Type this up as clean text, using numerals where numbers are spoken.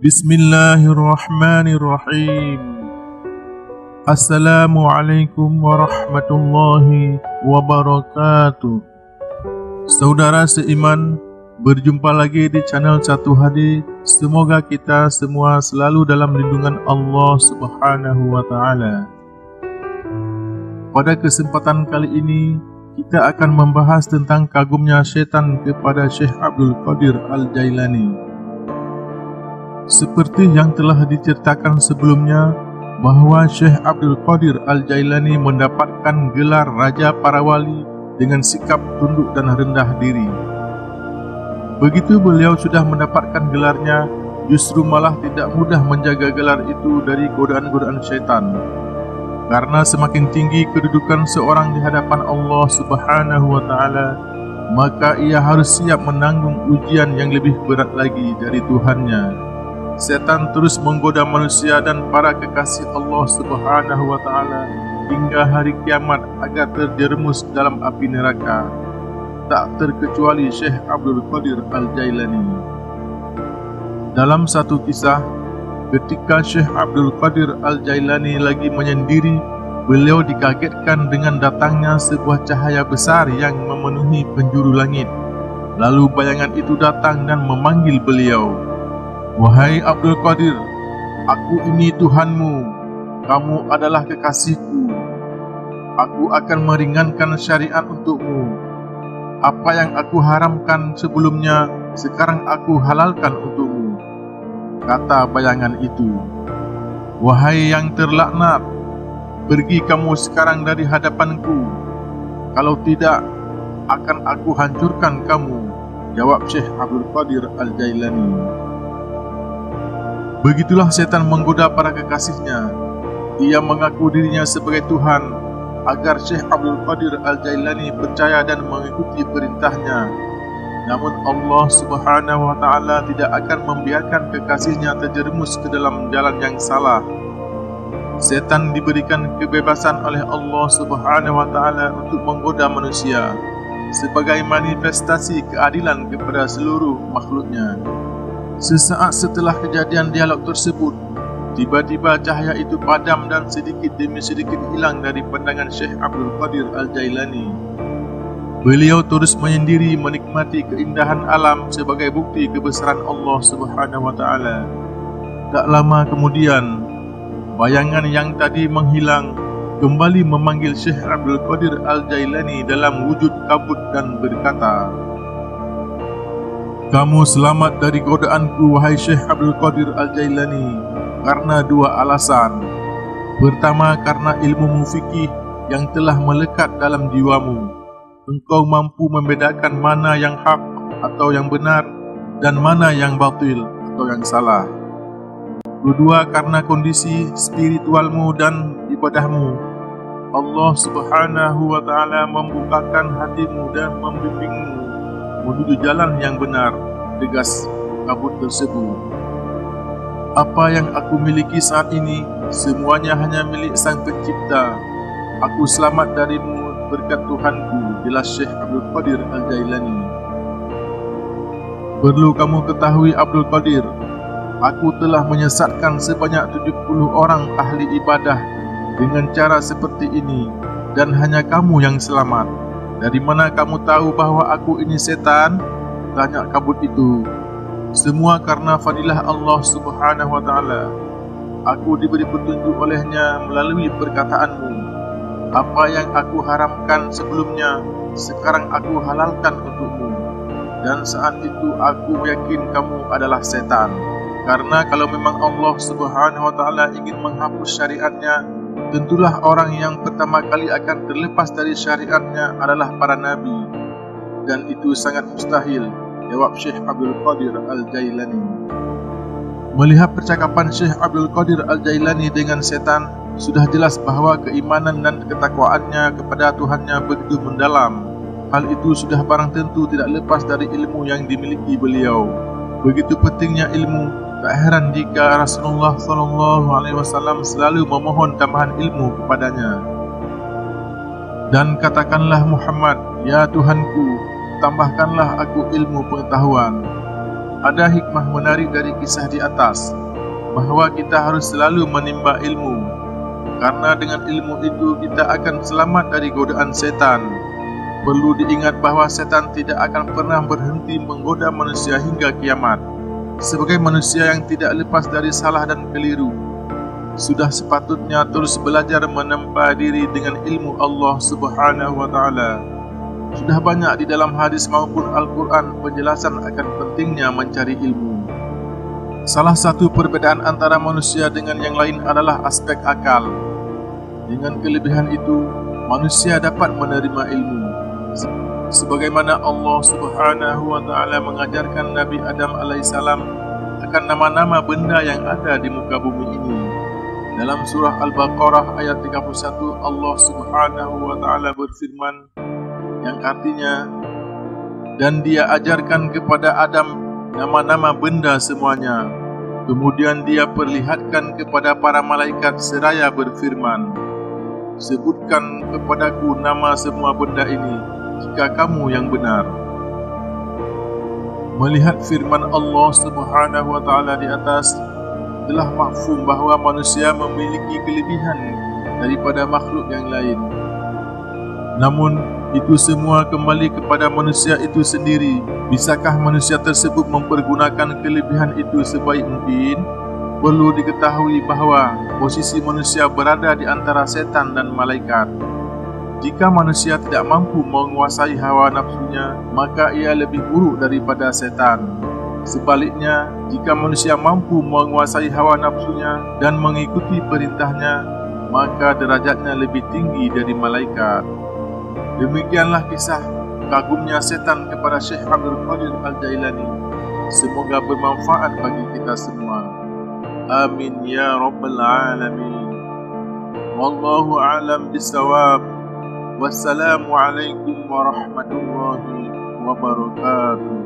Bismillahirrahmanirrahim. Assalamualaikum warahmatullahi wabarakatuh. Saudara seiman, berjumpa lagi di channel Satu HD. Semoga kita semua selalu dalam lindungan Allah Subhanahu wa Ta'ala. Pada kesempatan kali ini, kita akan membahas tentang kagumnya syaitan kepada Syekh Abdul Qadir Al-Jailani. Seperti yang telah diceritakan sebelumnya, bahawa Syekh Abdul Qadir Al-Jailani mendapatkan gelar Raja Para Wali dengan sikap tunduk dan rendah diri. Begitu beliau sudah mendapatkan gelarnya, justru malah tidak mudah menjaga gelar itu dari godaan-godaan syaitan. Karena semakin tinggi kedudukan seorang di hadapan Allah Subhanahu wa Ta'ala, maka ia harus siap menanggung ujian yang lebih berat lagi dari Tuhannya. Setan terus menggoda manusia dan para kekasih Allah Subhanahu wa Ta'ala hingga hari kiamat agar terjerumus dalam api neraka. Tak terkecuali Syekh Abdul Qadir Al-Jailani. Dalam satu kisah, ketika Syekh Abdul Qadir Al-Jailani lagi menyendiri, beliau dikagetkan dengan datangnya sebuah cahaya besar yang memenuhi penjuru langit. Lalu bayangan itu datang dan memanggil beliau, "Wahai Abdul Qadir, aku ini Tuhanmu, kamu adalah kekasihku. Aku akan meringankan syariat untukmu. Apa yang aku haramkan sebelumnya, sekarang aku halalkan untukmu." Kata bayangan itu, "Wahai yang terlaknat, pergi kamu sekarang dari hadapanku. Kalau tidak, akan aku hancurkan kamu," jawab Syekh Abdul Qadir Al-Jailani. Begitulah setan menggoda para kekasihnya. Ia mengaku dirinya sebagai Tuhan agar Syekh Abdul Qadir Al-Jailani percaya dan mengikuti perintahnya. Namun Allah Subhanahu wa Ta'ala tidak akan membiarkan kekasihnya terjerumus ke dalam jalan yang salah. Setan diberikan kebebasan oleh Allah Subhanahu wa Ta'ala untuk menggoda manusia sebagai manifestasi keadilan kepada seluruh makhluknya. Sesaat setelah kejadian dialog tersebut, tiba-tiba cahaya itu padam dan sedikit demi sedikit hilang dari pandangan Syekh Abdul Qadir Al-Jailani. Beliau terus menyendiri menikmati keindahan alam sebagai bukti kebesaran Allah Subhanahu wa Ta'ala. Tak lama kemudian, bayangan yang tadi menghilang kembali memanggil Syekh Abdul Qadir Al-Jailani dalam wujud kabut dan berkata, "Kamu selamat dari godaanku, wahai Syekh Abdul Qadir Al-Jailani, karena dua alasan. Pertama, karena ilmu fikih yang telah melekat dalam jiwamu. Engkau mampu membedakan mana yang hak atau yang benar dan mana yang batil atau yang salah. Kedua, karena kondisi spiritualmu dan ibadahmu. Allah Subhanahu wa Ta'ala membukakan hatimu dan membimbingmu menuju jalan yang benar," tegas kabut tersebut. "Apa yang aku miliki saat ini, semuanya hanya milik Sang Pencipta. Aku selamat darimu berkat Tuhanku," jelas Syekh Abdul Qadir Al-Jailani. "Perlu kamu ketahui Abdul Qadir, aku telah menyesatkan sebanyak 70 orang ahli ibadah dengan cara seperti ini, dan hanya kamu yang selamat. Dari mana kamu tahu bahawa aku ini setan?" tanya kabut itu. "Semua karena fadilah Allah Subhanahu wa Ta'ala. Aku diberi petunjuk olehnya melalui perkataanmu. Apa yang aku haramkan sebelumnya, sekarang aku halalkan untukmu. Dan saat itu aku yakin kamu adalah setan. Karena kalau memang Allah Subhanahu wa Ta'ala ingin menghapus syariatnya, tentulah orang yang pertama kali akan terlepas dari syariatnya adalah para nabi. Dan itu sangat mustahil," jawab Syekh Abdul Qadir Al-Jailani. Melihat percakapan Syekh Abdul Qadir Al-Jailani dengan setan, sudah jelas bahawa keimanan dan ketakwaannya kepada Tuhannya begitu mendalam. Hal itu sudah barang tentu tidak lepas dari ilmu yang dimiliki beliau. Begitu pentingnya ilmu, tak heran jika Rasulullah SAW selalu memohon tambahan ilmu kepadanya. "Dan katakanlah Muhammad, ya Tuhanku, tambahkanlah aku ilmu pengetahuan." Ada hikmah menarik dari kisah di atas, bahawa kita harus selalu menimba ilmu, karena dengan ilmu itu kita akan selamat dari godaan setan. Perlu diingat bahawa setan tidak akan pernah berhenti menggoda manusia hingga kiamat. Sebagai manusia yang tidak lepas dari salah dan keliru, sudah sepatutnya terus belajar menempa diri dengan ilmu Allah Subhanahu wa Ta'ala. Sudah banyak di dalam hadis maupun Al-Quran penjelasan akan pentingnya mencari ilmu. Salah satu perbedaan antara manusia dengan yang lain adalah aspek akal. Dengan kelebihan itu, manusia dapat menerima ilmu. Sebagaimana Allah Subhanahu wa Ta'ala mengajarkan Nabi Adam alaihissalam akan nama-nama benda yang ada di muka bumi ini. Dalam surah Al-Baqarah ayat 31, Allah Subhanahu wa Ta'ala berfirman, yang artinya, dan Dia ajarkan kepada Adam nama-nama benda semuanya. Kemudian Dia perlihatkan kepada para malaikat seraya berfirman, sebutkan kepadaku nama semua benda ini, jika kamu yang benar. Melihat firman Allah Subhanahu wa Ta'ala di atas, telah mafhum bahawa manusia memiliki kelebihan daripada makhluk yang lain. Namun, itu semua kembali kepada manusia itu sendiri. Bisakah manusia tersebut mempergunakan kelebihan itu sebaik mungkin? Perlu diketahui bahawa posisi manusia berada di antara setan dan malaikat. Jika manusia tidak mampu menguasai hawa nafsunya, maka ia lebih buruk daripada setan. Sebaliknya, jika manusia mampu menguasai hawa nafsunya dan mengikuti perintahnya, maka derajatnya lebih tinggi dari malaikat. Demikianlah kisah kagumnya setan kepada Syekh Abdul Qadir Al-Jailani. Semoga bermanfaat bagi kita semua. Amin ya Rabbal Alamin. Wallahu a'lam bissawab. Wassalamualaikum warahmatullahi wabarakatuh.